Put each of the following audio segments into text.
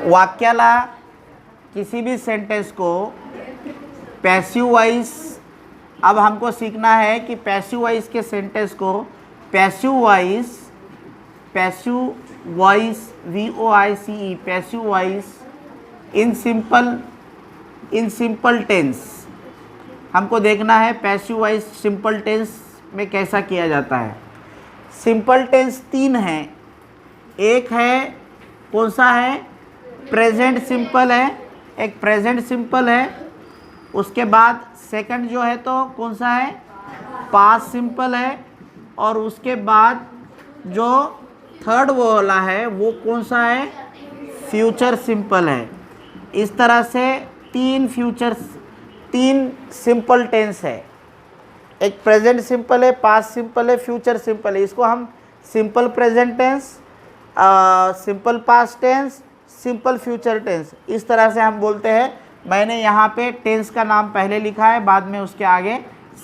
वाक्याला किसी भी सेंटेंस को पैसिव वॉइस, अब हमको सीखना है कि पैसिव वॉइस के सेंटेंस को passive voice VOICE passive voice in simple tense हमको देखना है पैसिव वॉइस सिंपल टेंस में कैसा किया जाता है। सिंपल टेंस 3 हैं। एक है कौन सा है, प्रेजेंट सिंपल है, एक प्रेजेंट सिंपल है। उसके बाद सेकंड जो है तो कौन सा है, पास्ट सिंपल है। और उसके बाद जो थर्ड वाला है वो कौन सा है, फ्यूचर सिंपल है। इस तरह से 3 सिंपल टेंस है। एक प्रेजेंट सिंपल है, पास्ट सिंपल है, फ्यूचर सिंपल है। इसको हम simple present tense, simple past tense, simple future tense इस तरह से हम बोलते हैं। मैंने यहाँ पे टेंस का नाम पहले लिखा है, बाद में उसके आगे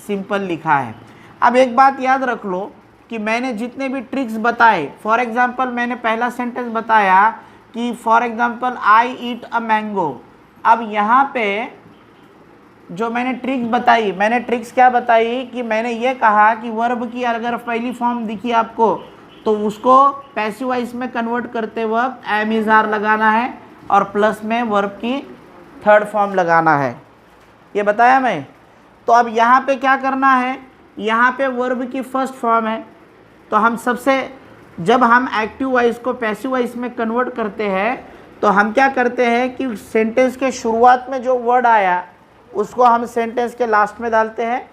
सिंपल लिखा है। अब एक बात याद रख लो कि मैंने जितने भी ट्रिक्स बताए, फॉर एग्जांपल मैंने पहला सेंटेंस बताया कि for example I eat a mango. अब यहाँ पे जो मैंने ट्रिक्स बताई, मैंने ट्रिक्स क्या बताई कि मैंने ये कहा कि वर्ब की अगर पहली फॉर्म दिखी आपको तो उसको पैसिव वॉइस में कन्वर्ट करते वक्त एम इज आर लगाना है और प्लस में वर्ब की थर्ड फॉर्म लगाना है, ये बताया मैं। तो अब यहाँ पे क्या करना है, यहाँ पे वर्ब की फर्स्ट फॉर्म है तो हम जब हम एक्टिव वॉइस को पैसिव वॉइस में कन्वर्ट करते हैं तो हम क्या करते हैं कि सेंटेंस के शुरुआत में जो वर्ड आया उसको हम सेंटेंस के लास्ट में डालते हैं।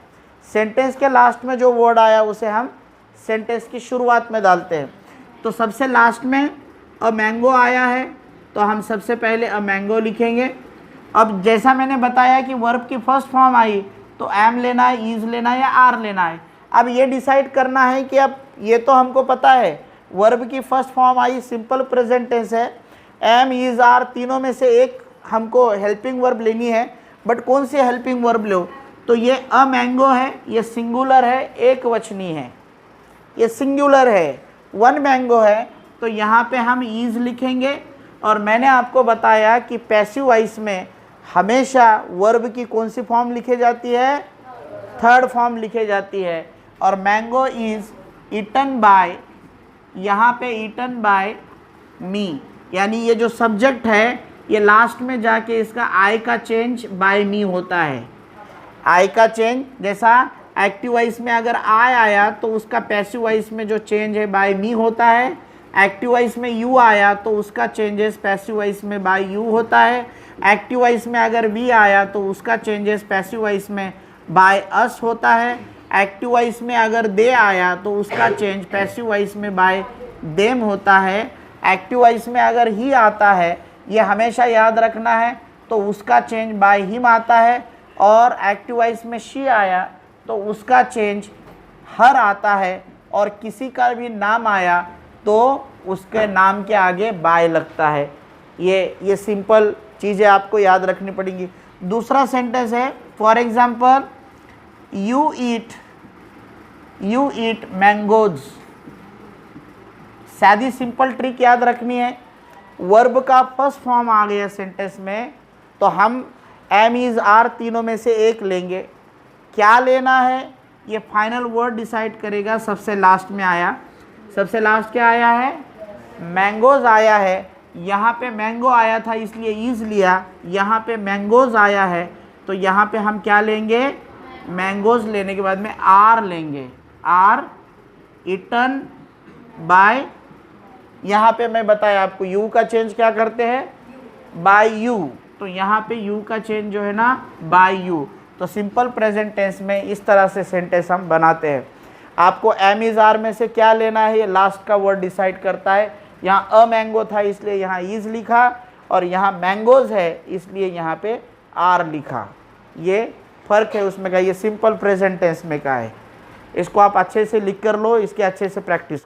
सेंटेंस के लास्ट में जो वर्ड आया उसे हम सेंटेंस की शुरुआत में डालते हैं। तो सबसे लास्ट में अ मैंगो आया है तो हम सबसे पहले अ मैंगो लिखेंगे। अब जैसा मैंने बताया कि वर्ब की फर्स्ट फॉर्म आई तो एम लेना है, इज लेना है या आर लेना है। अब ये डिसाइड करना है कि अब ये तो हमको पता है वर्ब की first form I simple present tense है, एम इज आर तीनों में से एक हमको हेल्पिंग वर्ब लेनी है। बट कौन सी हेल्पिंग वर्ब लो, तो ये अ मैंगो है, ये सिंगुलर है, एक वचनी है, ये सिंगुलर है। वन मैंगो है तो यहाँ पे हम इज लिखेंगे। और मैंने आपको बताया कि पैसिव वॉइस में हमेशा वर्ब की कौन सी फॉर्म लिखी जाती है, थर्ड फॉर्म लिखी जाती है। और मैंगो इज ईटन बाय, यहाँ पे ईटन बाय मी, यानी ये जो सब्जेक्ट है ये लास्ट में जाके इसका आई का चेंज बाय मी होता है। आई का चेंज जैसा एक्टिव वॉइस में अगर आई आया तो उसका पैसिव वॉइस में जो चेंज है बाय मी होता है। एक्टिव वॉइस में यू आया तो उसका चेंजेस पैसिव वॉइस में बाय यू होता है। एक्टिव वॉइस में अगर वी आया तो उसका चेंजेस पैसिव वॉइस में बाय अस होता है। एक्टिव वॉइस में अगर दे आया तो उसका चेंज पैसिव वॉइस में बाय देम होता है। एक्टिव वॉइस में अगर ही आता है, ये हमेशा याद रखना है, तो उसका चेंज बाय हिम आता है। और एक्टिव वॉइस में शी आया तो उसका चेंज हर आता है। और किसी का भी नाम आया तो उसके नाम के आगे बाय लगता है। ये सिंपल चीज़ें आपको याद रखनी पड़ेंगी। दूसरा सेंटेंस है for example you eat mangoes. सादी सिंपल ट्रिक याद रखनी है, वर्ब का फर्स्ट फॉर्म आ गया सेंटेंस में तो हम एम इज आर तीनों में से एक लेंगे। क्या लेना है ये फाइनल वर्ड डिसाइड करेगा। सबसे लास्ट में आया, सबसे लास्ट क्या आया है, मैंगोज आया है। यहाँ पे मैंगो आया था इसलिए इज लिया, यहाँ पे मैंगोज आया है तो यहाँ पे हम क्या लेंगे, मैंगोज लेने के बाद में आर लेंगे, आर ईटन बाय। यहाँ पे मैं बताया आपको यू का चेंज क्या करते हैं, बाय यू, तो यहाँ पे यू का चेंज जो है ना बाय यू। तो सिंपल प्रेजेंट टेंस में इस तरह से सेंटेंस हम बनाते हैं। आपको एम इज आर में से क्या लेना है ये लास्ट का वर्ड डिसाइड करता है। यहाँ अ मैंगो था इसलिए यहाँ इज लिखा और यहाँ मैंगोज है इसलिए यहाँ पे आर लिखा। ये फ़र्क है उसमें का, ये सिंपल प्रेजेंट टेंस में का है। इसको आप अच्छे से लिख कर लो, इसके अच्छे से प्रैक्टिस